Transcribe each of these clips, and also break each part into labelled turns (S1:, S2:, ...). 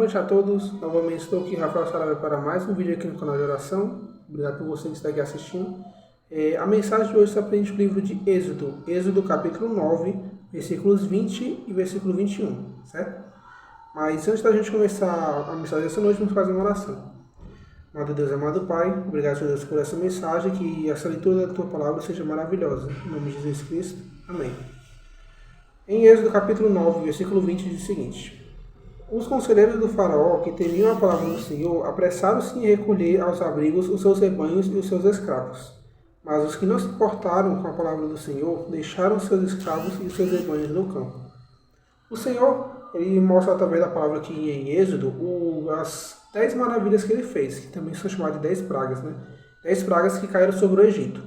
S1: noite a todos, novamente estou aqui, Rafael Saraiva, para mais um vídeo aqui no canal de oração. Obrigado por você que está aqui assistindo. A mensagem de hoje está presente no livro de Êxodo capítulo 9, versículos 20 e versículo 21, certo? Mas antes da gente começar a mensagem dessa noite, vamos fazer uma oração. Amado Deus, amado Pai, obrigado, Deus, por essa mensagem, que essa leitura da Tua Palavra seja maravilhosa. Em nome de Jesus Cristo, amém. Em Êxodo capítulo 9, versículo 20, diz o seguinte: Os conselheiros do faraó, que temiam a palavra do Senhor, apressaram-se em recolher aos abrigos os seus rebanhos e os seus escravos. Mas os que não se importaram com a palavra do Senhor, deixaram os seus escravos e os seus rebanhos no campo. O Senhor, ele mostra através da palavra aqui em Êxodo, as 10 maravilhas que ele fez, que também são chamadas de 10 pragas, né? 10 pragas que caíram sobre o Egito.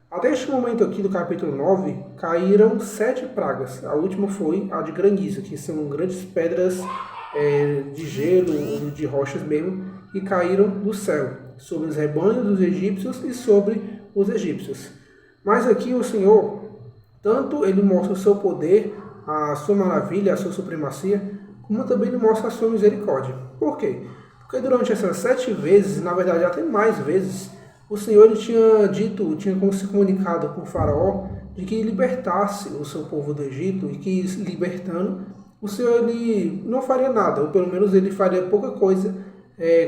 S1: Até este momento aqui do capítulo 9, caíram 7 pragas. A última foi a de granizo, que são grandes pedras de gelo ou de rochas mesmo, que caíram do céu, sobre os rebanhos dos egípcios e sobre os egípcios. Mas aqui o Senhor, tanto ele mostra o seu poder, a sua maravilha, a sua supremacia, como também ele mostra a sua misericórdia. Por quê? Porque durante essas 7 vezes, na verdade até mais vezes, o Senhor ele tinha se comunicado com o faraó de que libertasse o seu povo do Egito e que, libertando, o Senhor ele não faria nada, ou pelo menos ele faria pouca coisa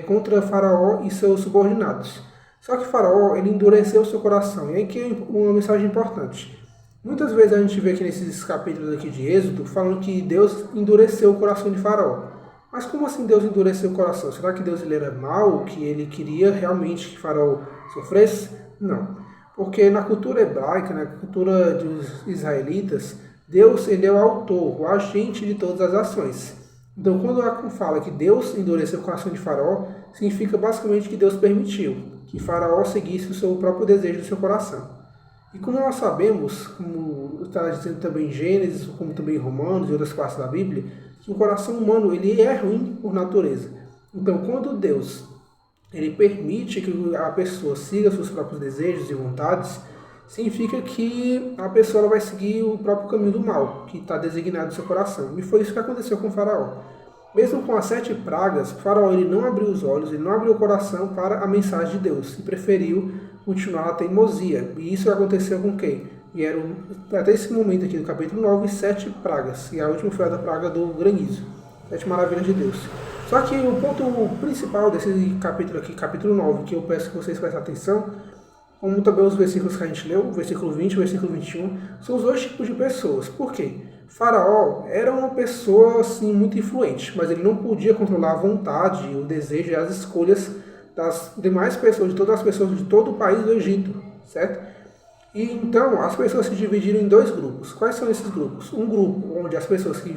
S1: contra o faraó e seus subordinados. Só que o faraó ele endureceu o seu coração. E aqui é uma mensagem importante. Muitas vezes a gente vê aqui nesses capítulos aqui de Êxodo falando que Deus endureceu o coração de faraó. Mas como assim Deus endureceu o coração? Será que Deus ele era mau, que ele queria realmente que faraó sofresse? Não. Porque na cultura hebraica, na cultura dos israelitas, Deus ele é o autor, o agente de todas as ações. Então quando fala que Deus endureceu o coração de faraó, significa basicamente que Deus permitiu que faraó seguisse o seu próprio desejo do seu coração. E como nós sabemos, como está dizendo também em Gênesis, como também em Romanos e outras partes da Bíblia, que o coração humano ele é ruim por natureza. Então, quando Deus ele permite que a pessoa siga seus próprios desejos e vontades, significa que a pessoa ela vai seguir o próprio caminho do mal, que está designado no seu coração. E foi isso que aconteceu com o faraó. Mesmo com as 7 pragas, o faraó ele não abriu os olhos, ele não abriu o coração para a mensagem de Deus e preferiu continuar a teimosia. E isso aconteceu com quem? E eram, até esse momento aqui do capítulo 9, 7 pragas. E a última foi a da praga do granizo. 7 maravilhas de Deus. Só que o ponto principal desse capítulo aqui, capítulo 9, que eu peço que vocês prestem atenção, como também os versículos que a gente leu, o versículo 20 e o versículo 21, são os 2 tipos de pessoas. Por quê? Faraó era uma pessoa assim, muito influente, mas ele não podia controlar a vontade, o desejo e as escolhas das demais pessoas, de todas as pessoas de todo o país do Egito, certo? E então as pessoas se dividiram em 2 grupos. Quais são esses grupos? Um grupo onde as pessoas que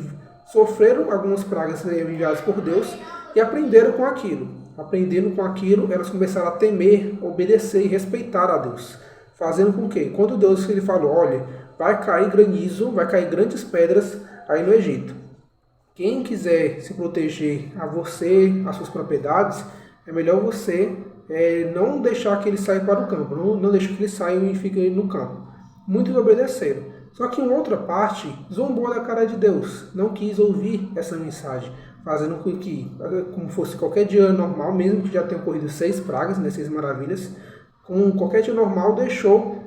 S1: sofreram algumas pragas enviadas por Deus e aprenderam com aquilo. Aprendendo com aquilo, elas começaram a temer, obedecer e respeitar a Deus. Fazendo com que, quando Deus ele falou, olha, vai cair granizo, vai cair grandes pedras aí no Egito. Quem quiser se proteger a você, as suas propriedades, é melhor você não deixar que eles saiam para o campo, não deixar que eles saiam e fiquem no campo. Muitos obedeceram. Só que em outra parte, zombou da cara de Deus, não quis ouvir essa mensagem, fazendo com que, como fosse qualquer dia normal, mesmo que já tenham ocorrido 6 pragas, 6 maravilhas, com qualquer dia normal deixou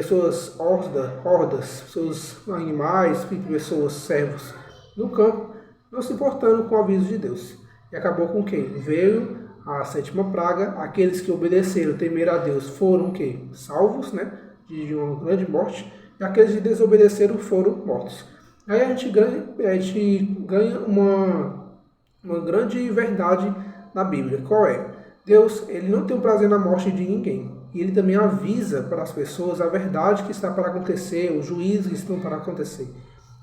S1: suas hordas, seus animais, pessoas, servos no campo, não se importando com o aviso de Deus. E acabou com quem? Veio a 7ª praga, aqueles que obedeceram, temeram a Deus, foram o quê? Salvos, né? De uma grande morte, e aqueles que desobedeceram foram mortos. Aí a gente ganha uma grande verdade na Bíblia. Qual é? Deus ele não tem um prazer na morte de ninguém. E ele também avisa para as pessoas a verdade que está para acontecer, os juízos que estão para acontecer.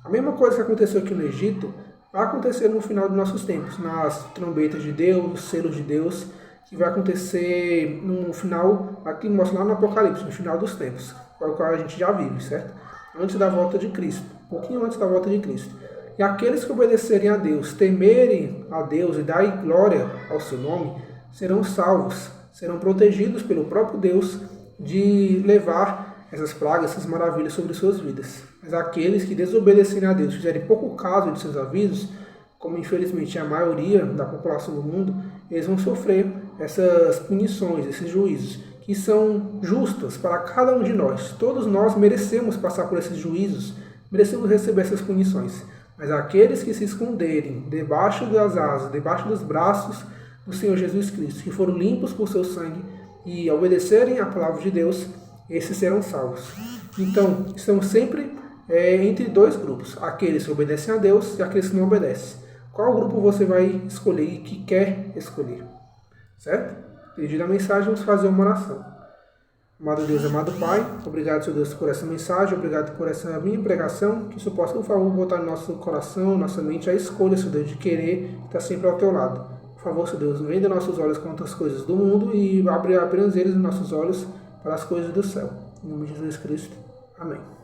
S1: A mesma coisa que aconteceu aqui no Egito, vai acontecer no final dos nossos tempos, nas trombetas de Deus, nos selos de Deus, que vai acontecer no final, aqui mostra lá no Apocalipse, no final dos tempos, para o qual a gente já vive, certo? Antes da volta de Cristo, um pouquinho antes da volta de Cristo. E aqueles que obedecerem a Deus, temerem a Deus e darem glória ao seu nome, serão salvos, serão protegidos pelo próprio Deus de levar essas pragas, essas maravilhas sobre suas vidas. Mas aqueles que desobedecerem a Deus, fizerem pouco caso de seus avisos, como infelizmente a maioria da população do mundo, eles vão sofrer essas punições, esses juízos, que são justas para cada um de nós. Todos nós merecemos passar por esses juízos, merecemos receber essas punições. Mas aqueles que se esconderem debaixo das asas, debaixo dos braços do Senhor Jesus Cristo, que foram limpos por seu sangue e obedecerem à palavra de Deus, esses serão salvos. Então, estamos sempre entre dois grupos, aqueles que obedecem a Deus e aqueles que não obedecem. Qual grupo você vai escolher e que quer escolher? Certo? Pedido a mensagem, vamos fazer uma oração. Amado Deus, amado Pai, obrigado, Senhor Deus, por essa mensagem, obrigado por essa minha pregação, que isso possa, por favor, botar no nosso coração, nossa mente, a escolha, Senhor Deus, de querer estar sempre ao teu lado. Por favor, Senhor Deus, venda nossos olhos contra as coisas do mundo e abre apenas eles os nossos olhos para as coisas do céu. Em nome de Jesus Cristo. Amém.